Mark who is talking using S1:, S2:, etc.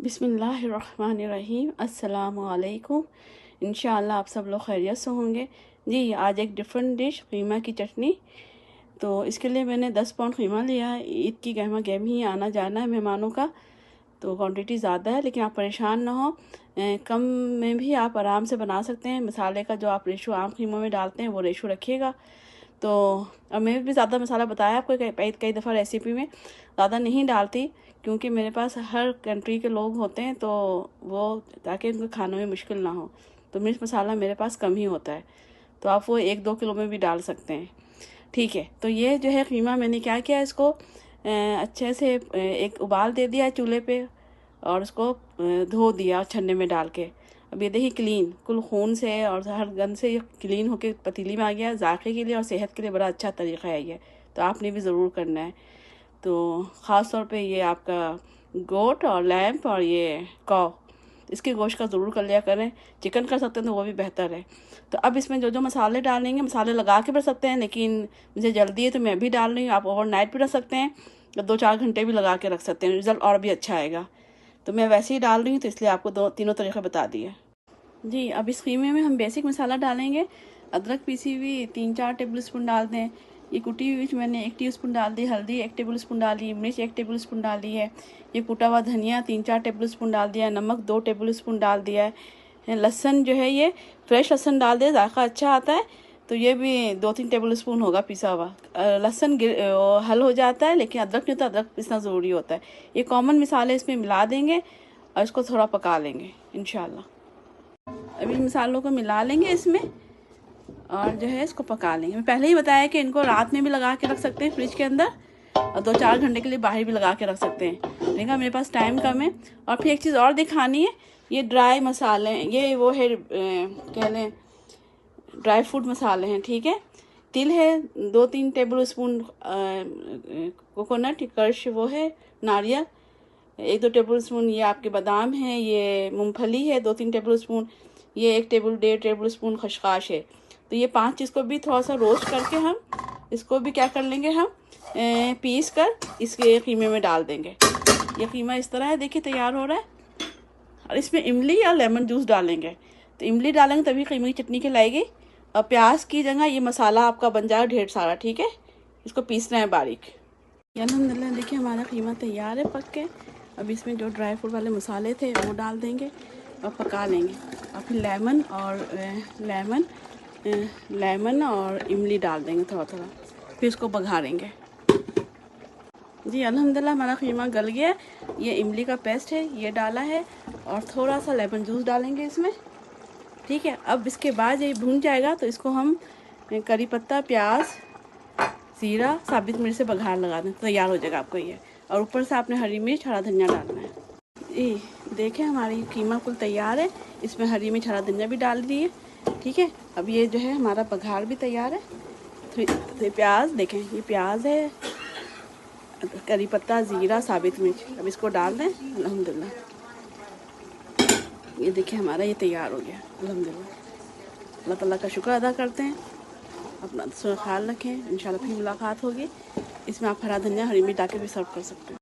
S1: बिस्मिल्लाहिर्रहमानिर्रहीम। अस्सलामुअलैकुम। इंशाअल्लाह आप सब लोग खैरियत से होंगे। जी आज एक डिफरेंट डिश कीमा की चटनी। तो इसके लिए मैंने 10 पाउंड कीमा लिया है। ईद की गहमा गहमी आना जाना है मेहमानों का, तो क्वांटिटी ज़्यादा है, लेकिन आप परेशान ना हो, कम में भी आप आराम से बना सकते हैं। मसाले का जो आप रेशो आम कीमों में डालते हैं वो रेशो रखिएगा। तो अब मैं भी ज़्यादा मसाला बताया आपको कई दफ़ा रेसिपी में, ज़्यादा नहीं डालती क्योंकि मेरे पास हर कंट्री के लोग होते हैं, तो वो ताकि उनको खाने में मुश्किल ना हो, तो मिर्च मसाला मेरे पास कम ही होता है। तो आप वो 1-2 किलो में भी डाल सकते हैं। ठीक है, तो ये जो है कीमा मैंने क्या किया, इसको अच्छे से एक उबाल दे दिया चूल्हे पे और उसको धो दिया छन्ने में डाल के। अब ये देखिए क्लीन, कुल खून से और हर गंद से ये क्लीन होके पतीली में आ गया। जायके के लिए और सेहत के लिए बड़ा अच्छा तरीका है ये, तो आपने भी ज़रूर करना है। तो ख़ास तौर पे ये आपका गोट और लैम्प और ये कौ, इसके गोश्त का ज़रूर कर लिया करें। चिकन कर सकते हैं तो वो भी बेहतर है। तो अब इसमें जो जो मसाले डालेंगे, मसाले लगा के रख सकते हैं, लेकिन मुझे जल्दी है तो मैं अभी डाल रही हूँ। आप ओवरनाइट भी रख सकते हैं या 2-4 घंटे भी लगा के रख सकते हैं, रिज़ल्ट और भी अच्छा आएगा। तो मैं वैसे ही डाल रही हूँ, तो इसलिए आपको तीनों तरीके बता दिए। जी अब इस कीमे में हम बेसिक मसाला डालेंगे। अदरक पीसी हुई 3-4 टेबल स्पून डाल दें। ये कुटी हुई मिर्च मैंने 1 टीस्पून डाल दी, हल्दी 1 टेबल स्पून डाली, मिर्च 1 टेबल स्पून डाली है। ये कुटा हुआ धनिया 3-4 टेबल स्पून डाल दिया, नमक 2 टेबल स्पून डाल दिया है। लहसुन जो है ये फ्रेश लहसुन डाल दे, जायका अच्छा आता है। तो ये भी 2-3 टेबल स्पून होगा पिसा हुआ। लहसुन हल हो जाता है, लेकिन अदरक नहीं, तो अदरक पिसना ज़रूरी होता है। ये कॉमन मसाले इसमें मिला देंगे और इसको थोड़ा पका लेंगे इंशाल्लाह। अभी मसालों को मिला लेंगे इसमें और जो है इसको पका लेंगे। मैं पहले ही बताया कि इनको रात में भी लगा के रख सकते हैं फ्रिज के अंदर, और 2-4 घंटे के लिए बाहर भी लगा के रख सकते हैं। देखा मेरे पास टाइम कम है। और फिर एक चीज़ और दिखानी है, ये ड्राई मसाले हैं, ये वो है कह लें ड्राई फ्रूट मसाले हैं। ठीक है, तिल है 2-3 टेबल स्पून, कोकोनट क्रश वो है, नारियल 1-2 टेबल स्पून, ये आपके बादाम हैं, ये मूंगफली है 2-3 टेबल स्पून, ये 1-1.5 टेबल स्पून खसखस है। तो ये 5 चीज़ को भी थोड़ा सा रोस्ट करके हम इसको भी क्या कर लेंगे, हम पीस कर इसके कीमे में डाल देंगे। ये कीमा इस तरह है, देखिए तैयार हो रहा है। और इसमें इमली या लेमन जूस डालेंगे, तो इमली डालेंगे तभी कीमे की चटनी कहलाएगी। और प्याज की जगह ये मसाला आपका बन जाएगा ढेर सारा। ठीक है, इसको पीसना है बारीक। अल्हम्दुलिल्लाह देखिए हमारा कीमा तैयार है पक के। अब इसमें जो ड्राई फ्रूट वाले मसाले थे वो डाल देंगे और पका लेंगे। और फिर लेमन और इमली डाल देंगे थोड़ा थोड़ा, फिर इसको बघारेंगे। जी अल्हम्दुलिल्लाह हमारा कीमा गल गया। ये इमली का पेस्ट है ये डाला है और थोड़ा सा लेमन जूस डालेंगे इसमें। ठीक है, अब इसके बाद ये भून जाएगा तो इसको हम करी पत्ता, प्याज, जीरा, साबित मिर्च से बघार लगा दें, तैयार हो जाएगा आपको ये। और ऊपर से आपने हरी मिर्च, हरा धनिया डालना है। जी देखें हमारी कीमा कुल तैयार है। इसमें हरी मिर्च, हरा धनिया भी डाल दिए। ठीक है, अब ये जो है हमारा बघार भी तैयार है। तो प्याज देखें, ये प्याज है, करी पत्ता, ज़ीरा, साबित मिर्च, अब इसको डाल दें। अल्हम्दुलिल्लाह ये देखिए हमारा ये तैयार हो गया अल्हम्दुलिल्लाह। अल्लाह ताला का शुक्र अदा करते हैं। अपना ख्याल रखें, इंशाल्लाह फिर मुलाकात होगी। इसमें आप हरा धनिया, हरी मिर्च डाल के भी सर्व कर सकते हैं।